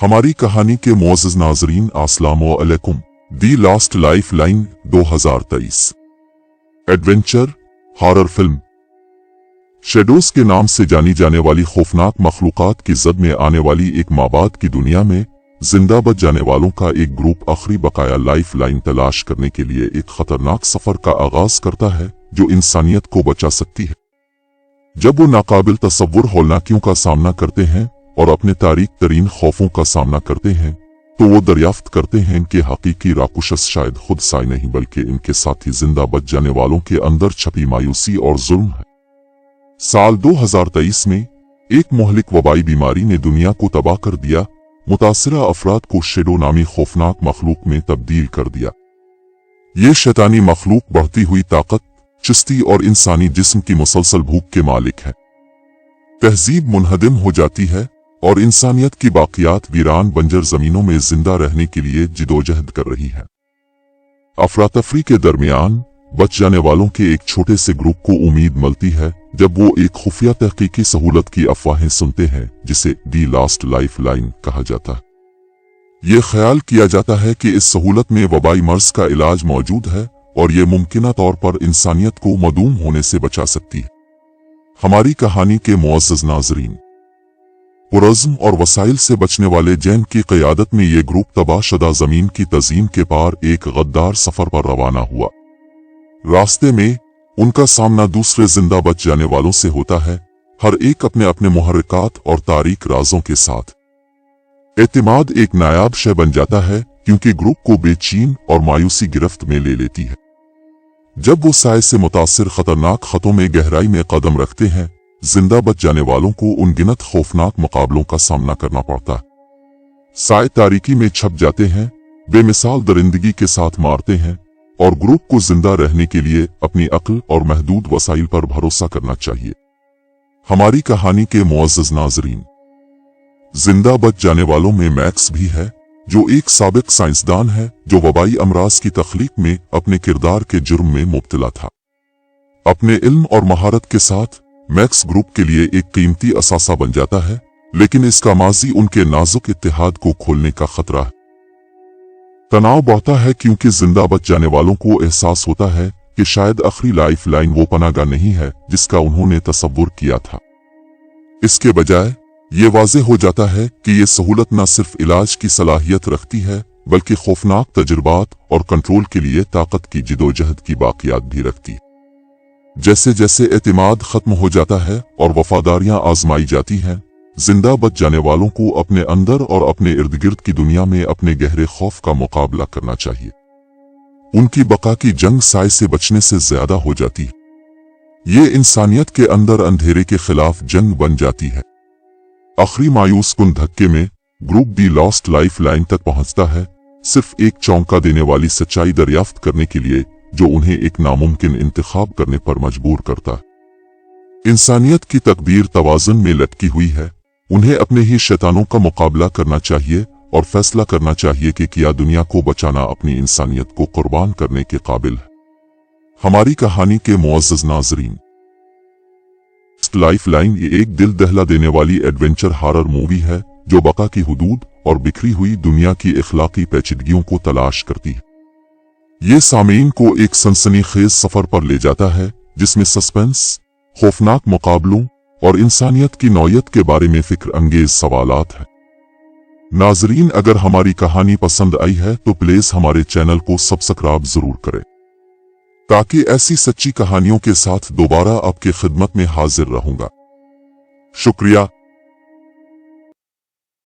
हमारी कहानी के मुअज़्ज़ज़ नाज़रीन अस्सलामु अलैकुम। दी last life line 2023 adventure horror film. Shadows के नाम से जानी जाने वाली खौफनाक मखलूकात की जद में आने वाली एक माबाद की दुनिया में जिंदा बच जाने वालों का एक ग्रुप आखिरी बकाया लाइफ लाइन तलाश करने के लिए एक खतरनाक सफर का आगाज करता है जो इंसानियत को बचा सकती है। जब वो नाकाबिल तसव्वुर हौलनाकियों का सामना करते हैं और अपने तारीक तरीन खौफों का सामना करते हैं तो वो दरियाफ्त करते हैं कि हकीकी राकुशस शायद खुद साए नहीं बल्कि इनके साथी जिंदा बच जाने वालों के अंदर छपी मायूसी और जुल्म है। साल 2023 में एक मोहलिक वबाई बीमारी ने दुनिया को तबाह कर दिया, मुतासिरा अफराद को शेडो नामी खौफनाक मखलूक में तब्दील कर दिया। ये शैतानी मखलूक बढ़ती हुई ताकत, चुस्ती और इंसानी जिस्म की मुसलसल भूख के मालिक है। तहजीब मुनहदिम हो जाती है और इंसानियत की बाकियात वीरान बंजर जमीनों में जिंदा रहने के लिए जिदोजहद कर रही है। अफरातफरी के दरमियान बच जाने वालों के एक छोटे से ग्रुप को उम्मीद मिलती है जब वो एक खुफिया तहकीकी सहूलत की अफवाहें सुनते हैं जिसे दी लास्ट लाइफ लाइन कहा जाता है। ये ख्याल किया जाता है कि इस सहूलत में वबाई मर्ज का इलाज मौजूद है और ये मुमकिना तौर पर इंसानियत को मदूम होने से बचा सकती है। हमारी कहानी के मुअज़्ज़ज़ नाज़रीन, पुरज़्म और वसाइल से बचने वाले जैन की क़यादत में ये ग्रुप तबाहशुदा जमीन की तज़ीम के पार एक गद्दार सफर पर रवाना हुआ। रास्ते में उनका सामना दूसरे जिंदा बच जाने वालों से होता है, हर एक अपने अपने मुहर्रिकात और तारीक राजों के साथ। एतिमाद एक नायाब शय बन जाता है क्योंकि ग्रुप को बेचैन और मायूसी गिरफ्त में ले लेती है। जब वो साए से मुतासिर खतरनाक खतों में गहराई में कदम रखते हैं, जिंदा बच जाने वालों को उनगिनत खौफनाक मुकाबलों का सामना करना पड़ता है। साए तारीकी में छप जाते हैं, बेमिसाल दरिंदगी के साथ मारते हैं और ग्रुप को जिंदा रहने के लिए अपनी अक्ल और महदूद वसाइल पर भरोसा करना चाहिए। हमारी कहानी के मुअज़्ज़ज़ नाज़रीन, जिंदा बच जाने वालों में मैक्स भी है जो एक साबिक साइंसदान है जो वबाई अमराज की तख्लीक में अपने किरदार के जुर्म में मुब्तला था। अपने इल्म और महारत के साथ मैक्स ग्रुप के लिए एक कीमती असासा बन जाता है, लेकिन इसका माजी उनके नाजुक इत्तेहाद को खोलने का खतरा है। तनाव बढ़ता है क्योंकि जिंदा बच जाने वालों को एहसास होता है कि शायद आखिरी लाइफ लाइन वो पनागा नहीं है जिसका उन्होंने तसव्वुर किया था। इसके बजाय ये वाज़े हो जाता है कि ये सहूलत न सिर्फ इलाज की सलाहियत रखती है बल्कि खौफनाक तजुर्बात और कंट्रोल के लिए ताकत की जिदोजहद की बाकियात भी रखती है। जैसे जैसे एतिमाद खत्म हो जाता है और वफादारियां आजमाई जाती हैं, जिंदा बच जाने वालों को अपने अंदर और अपने इर्द गिर्द की दुनिया में अपने गहरे खौफ का मुकाबला करना चाहिए। उनकी बका की जंग साए से बचने से ज्यादा हो जाती है। ये इंसानियत के अंदर अंधेरे के खिलाफ जंग बन जाती है। आखिरी मायूस कुन धक्के में ग्रुप दी लास्ट लाइफ लाइन तक पहुंचता है, सिर्फ एक चौंका देने वाली सच्चाई दरियाफ्त करने के लिए जो उन्हें एक नामुमकिन इंतखाब करने पर मजबूर करता है। इंसानियत की तकदीर तवाज़ुन में लटकी हुई है। उन्हें अपने ही शैतानों का मुकाबला करना चाहिए और फैसला करना चाहिए कि क्या दुनिया को बचाना अपनी इंसानियत को कुर्बान करने के काबिल है। हमारी कहानी के मुअज़्ज़ज़ नाज़रीन, लाइफ लाइन ये एक दिल दहला देने वाली एडवेंचर हॉरर मूवी है जो बका की हुदूद और बिखरी हुई दुनिया की इखलाकी पेचीदगियों को तलाश करती है। ये सामीन को एक सनसनीखेज सफर पर ले जाता है जिसमें सस्पेंस, खौफनाक मुकाबलों और इंसानियत की नौयत के बारे में फिक्र अंगेज सवालात हैं। नाजरीन, अगर हमारी कहानी पसंद आई है तो प्लीज हमारे चैनल को सब्सक्राइब जरूर करें ताकि ऐसी सच्ची कहानियों के साथ दोबारा आपके खिदमत में हाजिर रहूंगा। शुक्रिया।